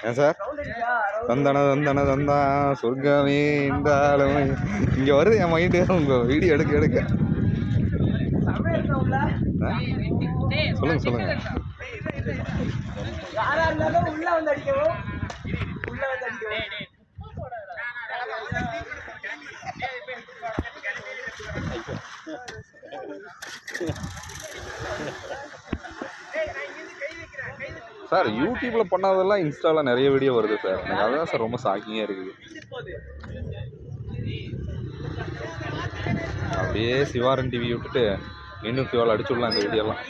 ஏன் சார் தந்தா சொர்க்கமே இருந்தாலும் இங்கே வருது என் மைண்டு. உங்கள் வீடியோ எடுக்க சொல்லுங்க. சார் யூடியூப்ல பண்ணாதெல்லாம் இன்ஸ்டால நிறைய வீடியோ வருது சார். எனக்கு அதுதான் சார் ரொம்ப ஷாக்கிங்காக இருக்குது. அப்படியே சிவாரன் டிவி விட்டுட்டு இன்னும் சிவால் அடிச்சு விடலாம் இந்த வீடியோலாம்.